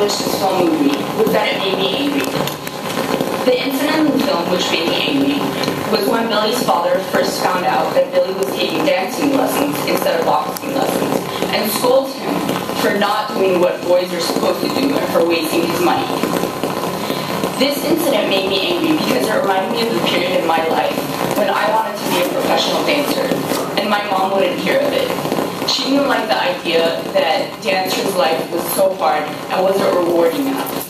which this film moved me was that it made me angry. The incident in the film which made me angry was when Billy's father first found out that Billy was taking dancing lessons instead of boxing lessons, and scolded him for not doing what boys are supposed to do and for wasting his money. This incident made me angry because it reminded me of the period in my life when I wanted to be a professional dancer, and my mom wouldn't hear of it. She didn't like the idea that dancer's life was so hard and wasn't rewarding enough.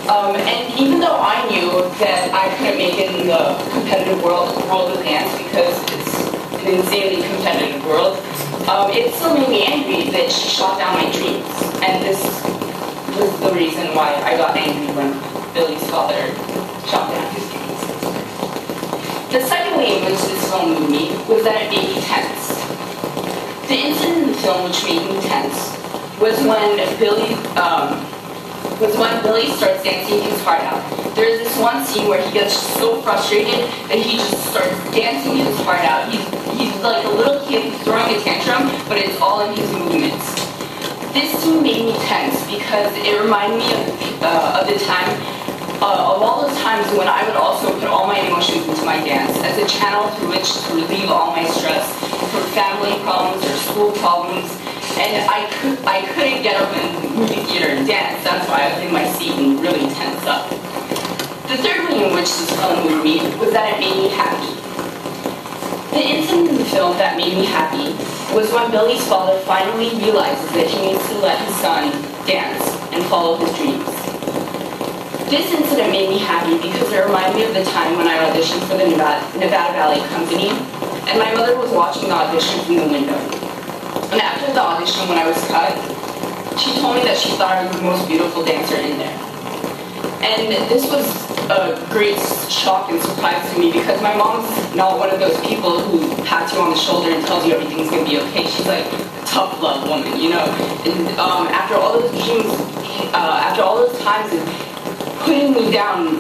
And even though I knew that I couldn't make it in the competitive world of dance because it's an insanely competitive world, it still made me angry that she shot down my dreams. And this was the reason why I got angry when Billy's father shot down his dreams. The second way in which this film moved me was that it made me tense. The incident in the film which made me tense was when Billy starts dancing his heart out. There's this one scene where he gets so frustrated that he just starts dancing his heart out. He's like a little kid who's throwing a tantrum, but it's all in his movements. This scene made me tense because it reminded me of the time, of all those times when I would also put all my emotions into my dance as a channel through which to relieve all my stress from family problems or school problems. And I couldn't get up in movie theater and dance. That's why I was in my seat and really tense up. The third way in which this film moved me was that it made me happy. The incident in the film that made me happy was when Billy's father finally realizes that he needs to let his son dance and follow his dreams. This incident made me happy because it reminded me of the time when I auditioned for the Nevada Ballet Company, and my mother was watching the audition from the window. And after the audition, when I was cut, she told me that she thought I was the most beautiful dancer in there. And this was a great shock and surprise to me because my mom's not one of those people who pats you on the shoulder and tells you everything's going to be okay. She's like a tough love woman, you know. And after all those dreams, after all those times of putting me down,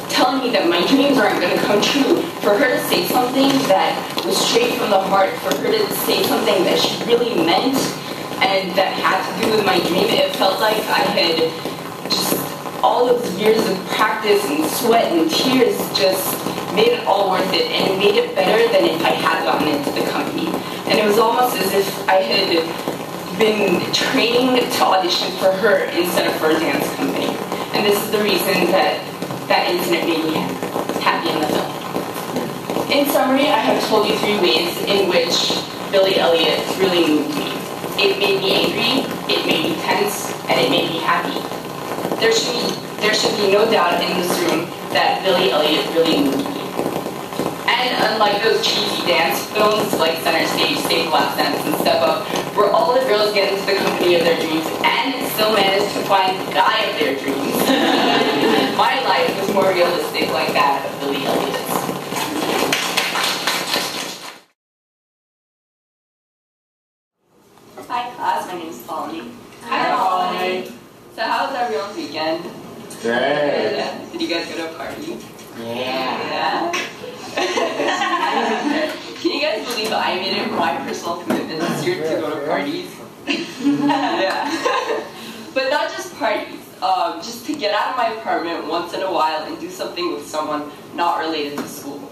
telling me that my dreams aren't going to come true, for her to say something that was straight from the heart, for her to say something that she really meant and that had to do with my dream, it felt like I had just all those years of practice and sweat and tears just made it all worth it, and it made it better than if I had gotten into the company. And it was almost as if I had been training to audition for her instead of for a dance company. And this is the reason that that incident made me happy in the film. In summary, I have told you 3 ways in which Billy Elliot really moved me. It made me angry, it made me tense, and it made me happy. There should be no doubt in this room that Billy Elliot really moved me. And unlike those cheesy dance films like Center Stage, Save Last Dance, and Step Up, where all the girls get into the company of their dreams and still manage to find the guy of their dreams, my life was more realistic like that of Billy Elliot's. Hi class, my name is Polly. Hi Polly. So how was everyone's weekend? Great. Did you guys go to a party? Yeah. Can you guys believe I made it my personal commitment this year to go to parties? Yeah. But not just parties. Just to get out of my apartment once in a while and do something with someone not related to school.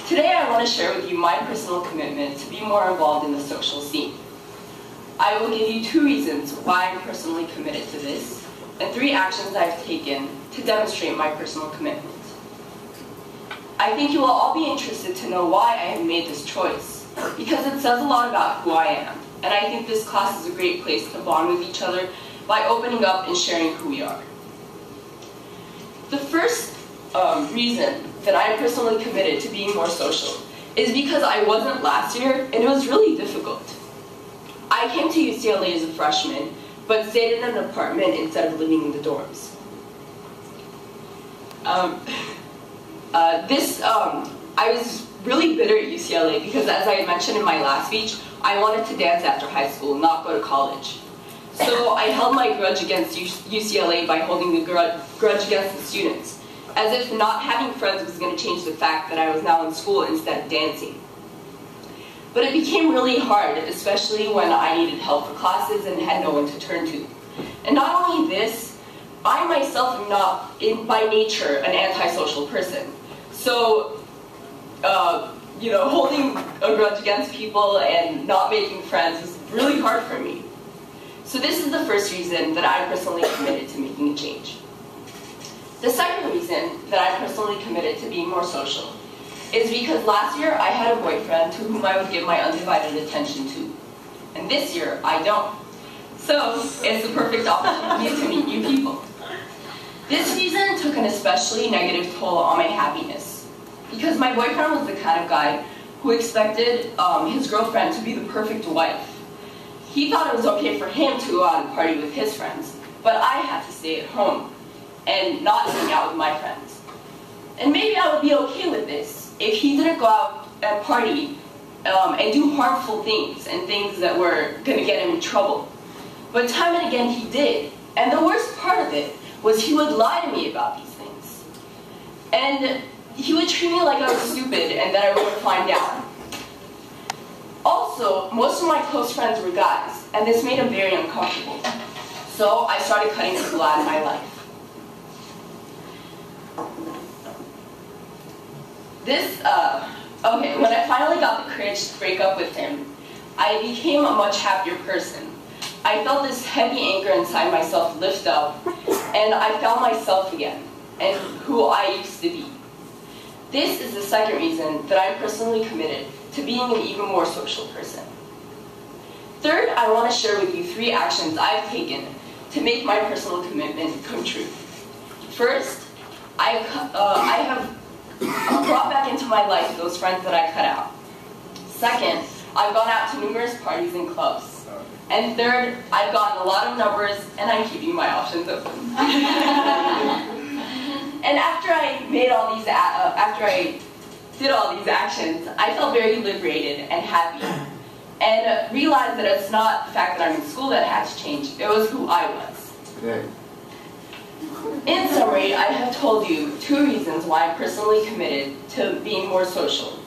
Today I want to share with you my personal commitment to be more involved in the social scene. I will give you 2 reasons why I'm personally committed to this, and 3 actions I've taken to demonstrate my personal commitment. I think you will all be interested to know why I have made this choice, because it says a lot about who I am, and I think this class is a great place to bond with each other by opening up and sharing who we are. The first reason that I am personally committed to being more social is because I wasn't last year, and it was really difficult. I came to UCLA as a freshman, but stayed in an apartment instead of living in the dorms. I was really bitter at UCLA because, as I had mentioned in my last speech, I wanted to dance after high school, not go to college. So I held my grudge against UCLA by holding the grudge against the students, as if not having friends was going to change the fact that I was now in school instead of dancing. But it became really hard, especially when I needed help for classes and had no one to turn to. And not only this, I myself am not, by nature, an antisocial person. So, holding a grudge against people and not making friends is really hard for me. So this is the first reason that I personally committed to making a change. The second reason that I personally committed to being more social is because last year I had a boyfriend to whom I would give my undivided attention to. And this year, I don't. So, it's the perfect opportunity to meet new people. This season took an especially negative toll on my happiness, because my boyfriend was the kind of guy who expected his girlfriend to be the perfect wife. He thought it was okay for him to go out and party with his friends, but I had to stay at home and not hang out with my friends. And maybe I would be okay with this if he didn't go out and party and do harmful things and things that were going to get him in trouble. But time and again he did. And the worst part of it was he would lie to me about these things. And he would treat me like I was stupid and that I would find out. Also, most of my close friends were guys, and this made him very uncomfortable. So I started cutting people out of my life. When I finally got the courage to break up with him, I became a much happier person. I felt this heavy anger inside myself lift up, and I found myself again, and who I used to be. This is the second reason that I'm personally committed to being an even more social person. Third, I want to share with you 3 actions I've taken to make my personal commitment come true. First, I have brought back into my life those friends that I cut out. Second, I've gone out to numerous parties and clubs. And third, I've gotten a lot of numbers, and I'm keeping my options open. And after I did all these actions, I felt very liberated and happy, and realized that it's not the fact that I'm in school that has changed, it was who I was. Good. In summary, I have told you 2 reasons why I'm personally committed to being more social.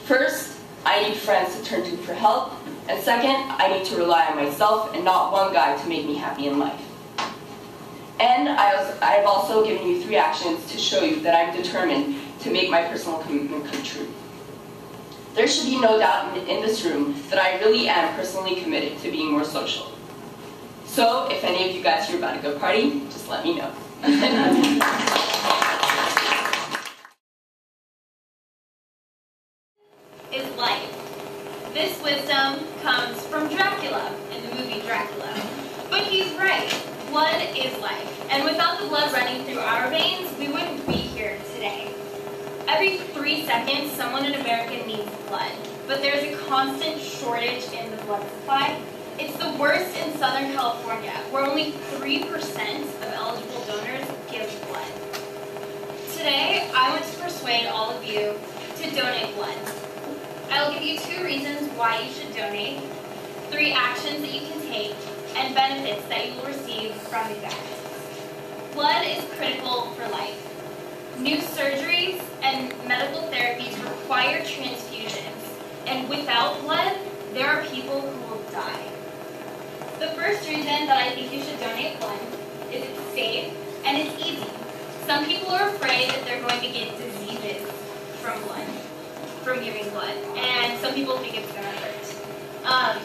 First, I need friends to turn to for help, and second, I need to rely on myself and not one guy to make me happy in life. And I've also given you 3 actions to show you that I'm determined to make my personal commitment come true. There should be no doubt in this room that I really am personally committed to being more social. So, if any of you guys are about to go party, just let me know. Is life. This wisdom comes from Dracula in the movie Dracula. But he's right. Blood is life. And without the blood running through our veins, we wouldn't be here today. Every 3 seconds, someone in America needs blood. But there's a constant shortage in the blood supply. It's the worst in Southern California, where only 3% of eligible donors give blood. Today, I want to persuade all of you to donate blood. I will give you 2 reasons why you should donate, 3 actions that you can take, and benefits that you will receive from these actions. Blood is critical for life. New surgeries and medical therapies require transfusions, and without blood, there are people who will die. The first reason that I think you should donate blood is it's safe and it's easy. Some people are afraid that they're going to get diseases from blood, from giving blood, and some people think it's going to hurt.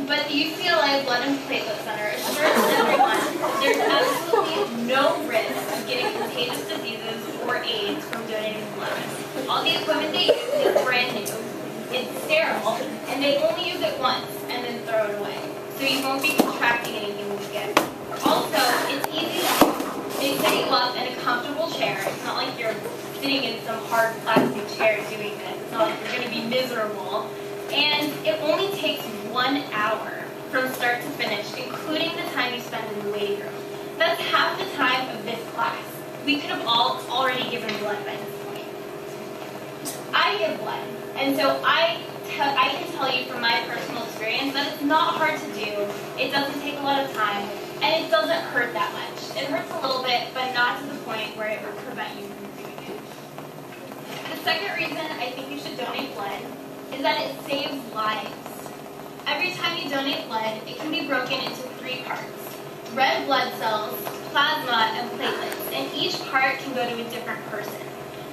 But the UCLA Blood and Platelet Center assures everyone there's absolutely no risk of getting contagious diseases or AIDS from donating blood. All the equipment they use is brand new, it's sterile, and they only use it once and then throw it away. So you won't be contracting anything when you get it. Also, it's easy to do. They set you up in a comfortable chair. It's not like you're sitting in some hard plastic chair doing this. It's not like you're going to be miserable. And it only takes 1 hour from start to finish, including the time you spend in the waiting room. That's half the time of this class. We could have all already given blood by this point. I give blood, and so I can tell you from my personal experience that it's not hard to do, it doesn't take a lot of time, and it doesn't hurt that much. It hurts a little bit, but not to the point where it would prevent you from doing it. The second reason I think you should donate blood is that it saves lives. Every time you donate blood, it can be broken into 3 parts: red blood cells, plasma, and platelets, and each part can go to a different person.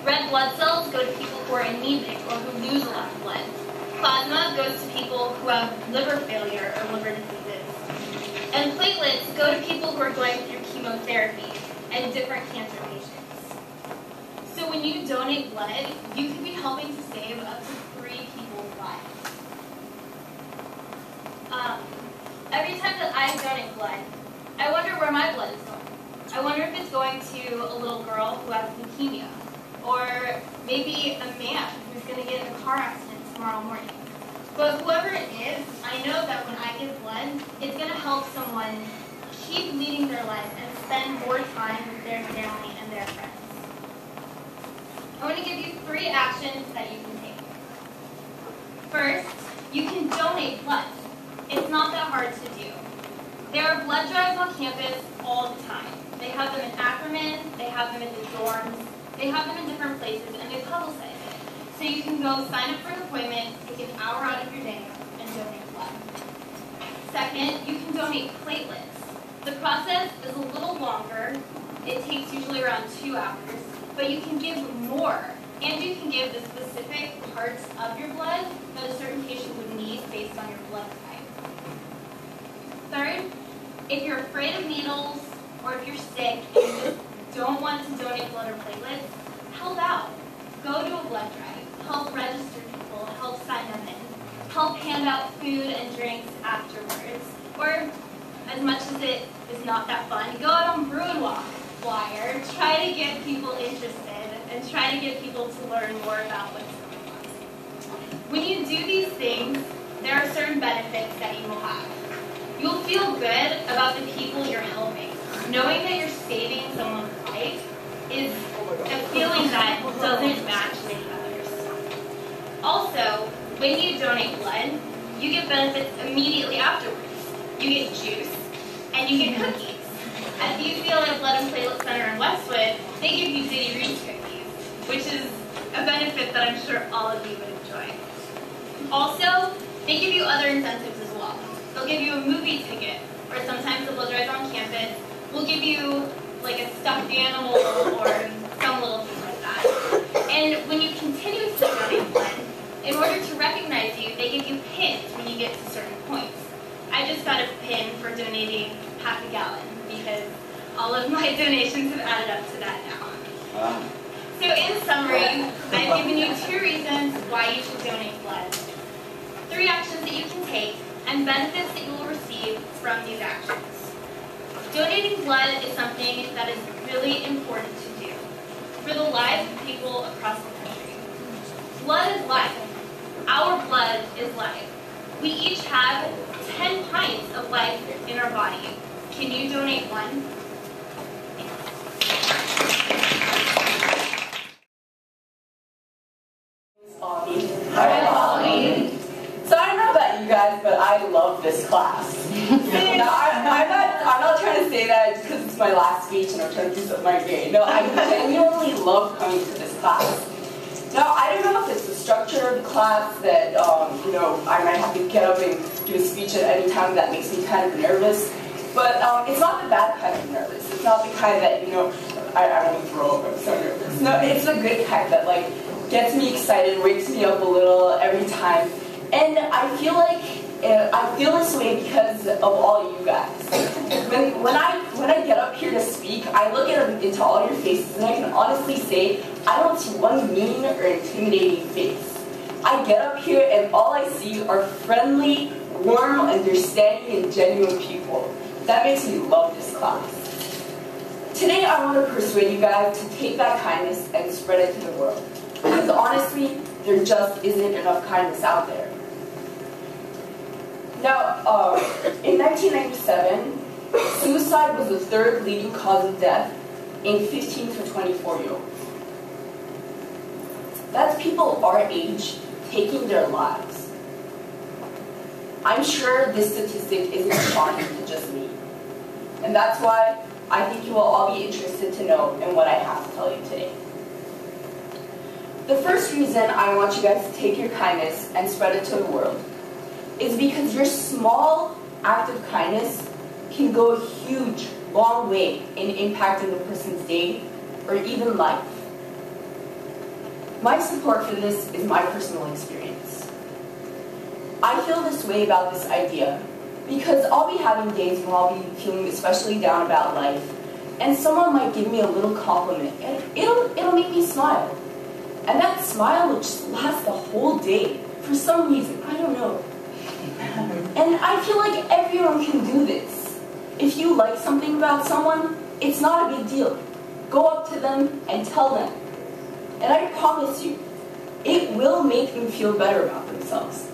Red blood cells go to people who are anemic or who lose a lot of blood. Plasma goes to people who have liver failure or liver diseases. And platelets go to people who are going through chemotherapy and different cancer patients. So when you donate blood, you could be helping to save up to 3 people's lives. Every time that I donate blood, I wonder where my blood is going. I wonder if it's going to a little girl who has leukemia, or maybe a man who's going to get in a car accident tomorrow morning. But whoever it is, I know that when I give blood, it's going to help someone keep leading their life and spend more time with their family and their friends. I want to give you 3 actions that you can take. First, you can donate blood. It's not that hard to do. There are blood drives on campus all the time. They have them in Ackerman, they have them in the dorms, they have them in different places, and they publicize it. So you can go sign up for an appointment, take an hour out of your day, and donate blood. Second, you can donate platelets. The process is a little longer. It takes usually around 2 hours, but you can give more, and you can give the specific parts of your blood that a certain patient would need based on your blood type. Third, if you're afraid of needles, or if you're sick and you just don't want to donate blood or platelets, help out. Go to a blood drive. Help register people. Help sign them in. Help hand out food and drinks afterwards. Or, as much as it is not that fun, go out on Bruin Walk flyer. Try to get people interested and try to get people to learn more about what's going on. When you do these things, there are certain benefits that you will have. You'll feel good about the people you're helping. Knowing that you're saving someone's life is a feeling that doesn't match many others. Also, when you donate blood, you get benefits immediately afterwards. You get juice, and you get cookies. At the UCLA Blood and Platelet Center in Westwood, they give you Diddy Reach cookies, which is a benefit that I'm sure all of you would enjoy. Also, they give you other incentives as well. They'll give you a movie ticket, or sometimes the blood drives on campus will give you like a stuffed animal or some little thing like that. And when you continuously donate blood, in order to recognize you, they give you pins when you get to certain points. I just got a pin for donating half a gallon because all of my donations have added up to that now. So in summary, I've given you 2 reasons why you should donate blood, 3 actions that you can take, and benefits that you will receive from these actions. Donating blood is something that is really important to do for the lives of people across the country. Blood is life. Our blood is life. We each have 10 pints of life in our body. Can you donate 1? Hi, Pauline. So I don't know about you guys, but I love this class. Now, I'm not trying to say that just because it's my last speech and I'm trying to boost up my grade. No, I genuinely love coming to this class. Now, I don't know if it's the structure of the class that, I might have to get up and give a speech at any time that makes me kind of nervous. But it's not the bad kind of nervous. It's not the kind that, I want to throw up. I'm so nervous. No, it's the good kind that, gets me excited, wakes me up a little every time. And I feel this way because of all you guys. When I get up here to speak, I look into all your faces and I can honestly say I don't see one mean or intimidating face. I get up here and all I see are friendly, warm, understanding, and genuine people. That makes me love this class. Today I want to persuade you guys to take that kindness and spread it to the world. Because honestly, there just isn't enough kindness out there. Now, in 1997, suicide was the 3rd leading cause of death in 15 to 24-year-olds. That's people our age taking their lives. I'm sure this statistic isn't shocking to just me. And that's why I think you will all be interested to know in what I have to tell you today. The first reason I want you guys to take your kindness and spread it to the world is because your small act of kindness can go a huge, long way in impacting the person's day or even life. My support for this is my personal experience. I feel this way about this idea because I'll be having days when I'll be feeling especially down about life, and someone might give me a little compliment, and it'll make me smile. And that smile will just last the whole day for some reason, I don't know. And I feel like everyone can do this. If you like something about someone, it's not a big deal. Go up to them and tell them. And I promise you, it will make them feel better about themselves.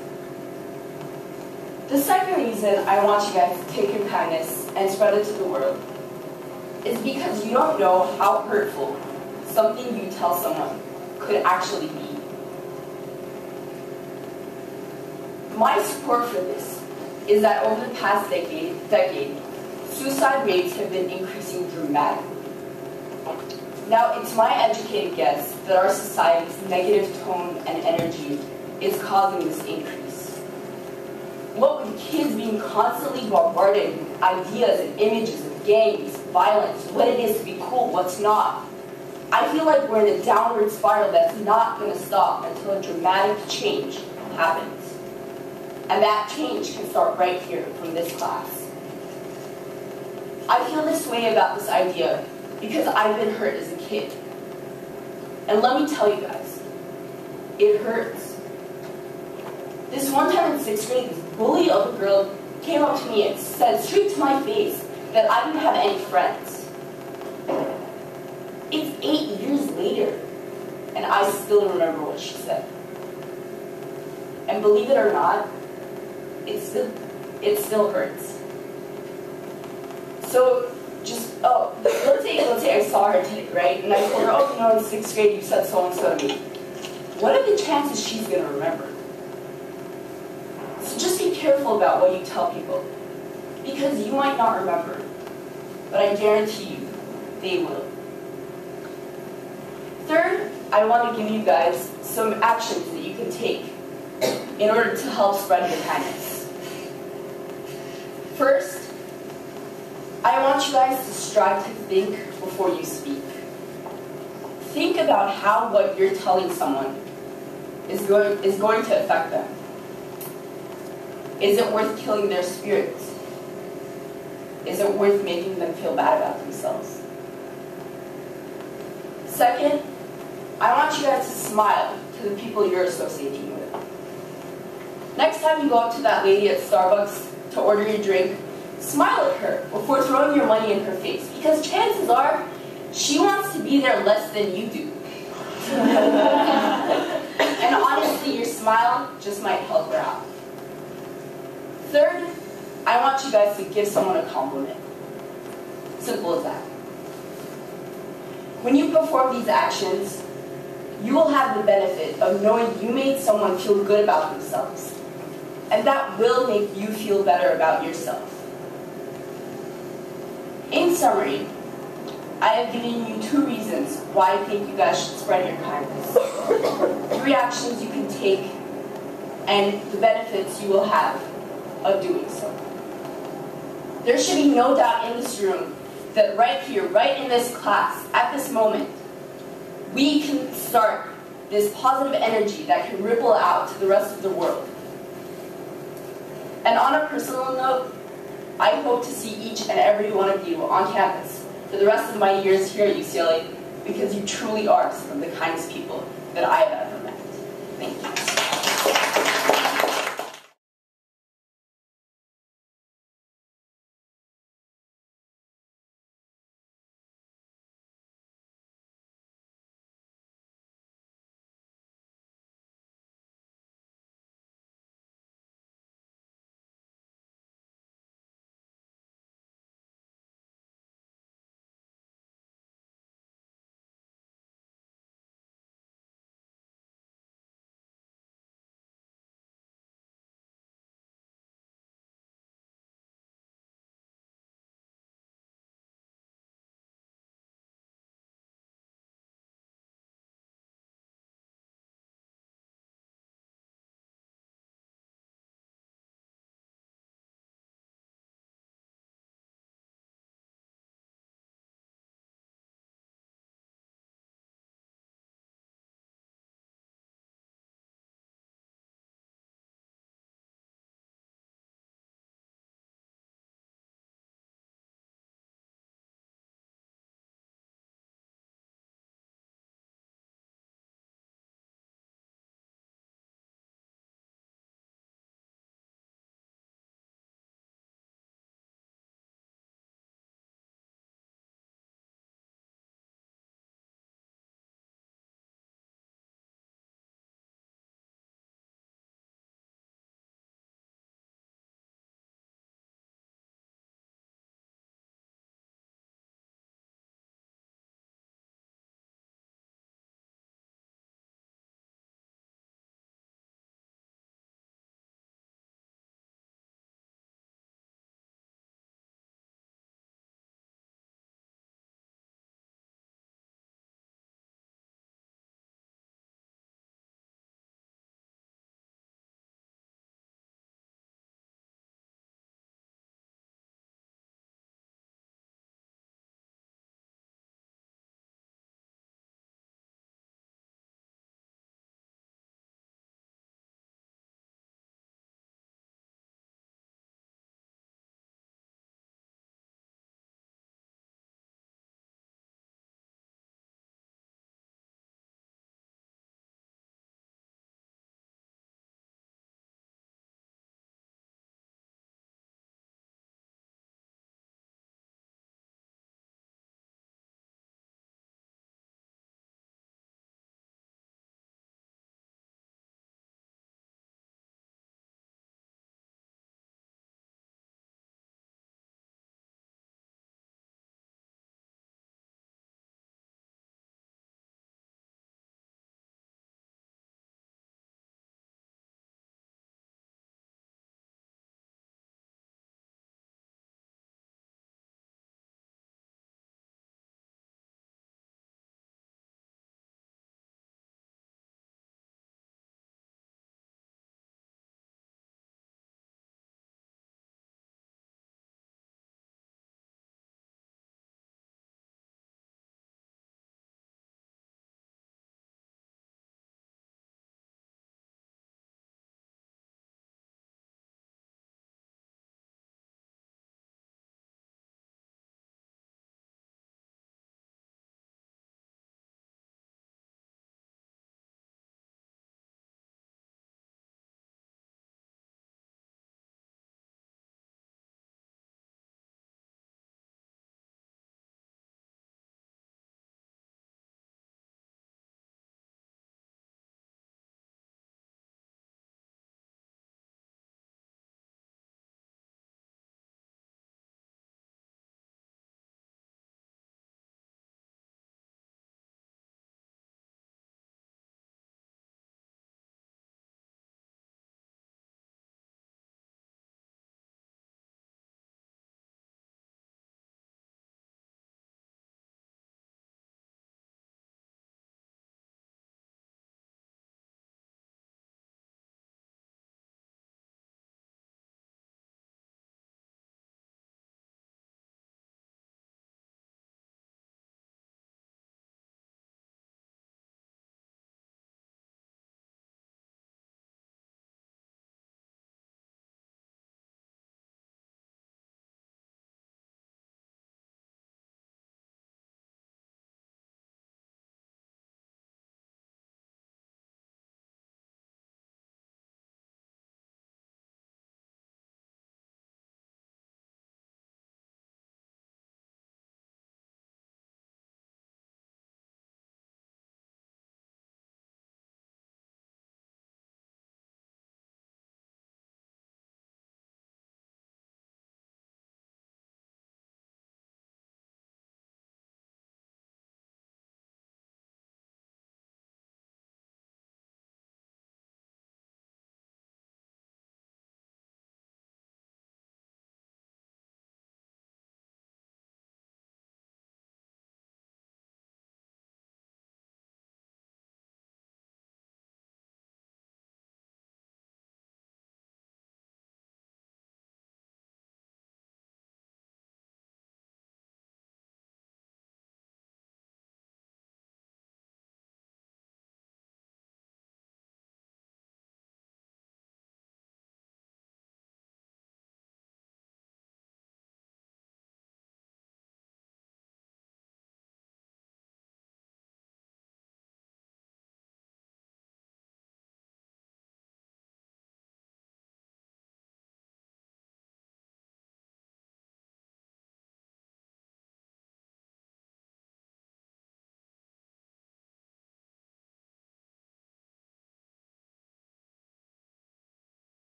The second reason I want you guys to take your kindness and spread it to the world is because you don't know how hurtful something you tell someone could actually be. My support for this is that over the past decade, suicide rates have been increasing dramatically. Now, it's my educated guess that our society's negative tone and energy is causing this increase. What with kids being constantly bombarded with ideas and images of gangs, violence, what it is to be cool, what's not, I feel like we're in a downward spiral that's not going to stop until a dramatic change happens. And that change can start right here from this class. I feel this way about this idea because I've been hurt as a kid. And let me tell you guys, it hurts. This one time in 6th grade, this bully of a girl came up to me and said straight to my face that I didn't have any friends. It's 8 years later, and I still remember what she said. And believe it or not, it still hurts. So let's say I saw her today, right? And I told her, oh, you know, in 6th grade you said so and so to me. What are the chances she's going to remember? So just be careful about what you tell people, because you might not remember, but I guarantee you, they will. Third, I want to give you guys some actions that you can take in order to help spread your kindness. First, I want you guys to strive to think before you speak. Think about how what you're telling someone is going to affect them. Is it worth killing their spirits? Is it worth making them feel bad about themselves? Second, I want you guys to smile to the people you're associating with. Next time you go up to that lady at Starbucks to order your drink, smile at her before throwing your money in her face, because chances are she wants to be there less than you do. And honestly, your smile just might help her out. Third, I want you guys to give someone a compliment. Simple as that. When you perform these actions, you will have the benefit of knowing you made someone feel good about themselves. And that will make you feel better about yourself. In summary, I have given you 2 reasons why I think you guys should spread your kindness. 3 actions you can take, and the benefits you will have of doing so. There should be no doubt in this room that right here, right in this class, at this moment, we can start this positive energy that can ripple out to the rest of the world. And on a personal note, I hope to see each and every one of you on campus for the rest of my years here at UCLA, because you truly are some of the kindest people that I have ever met. Thank you.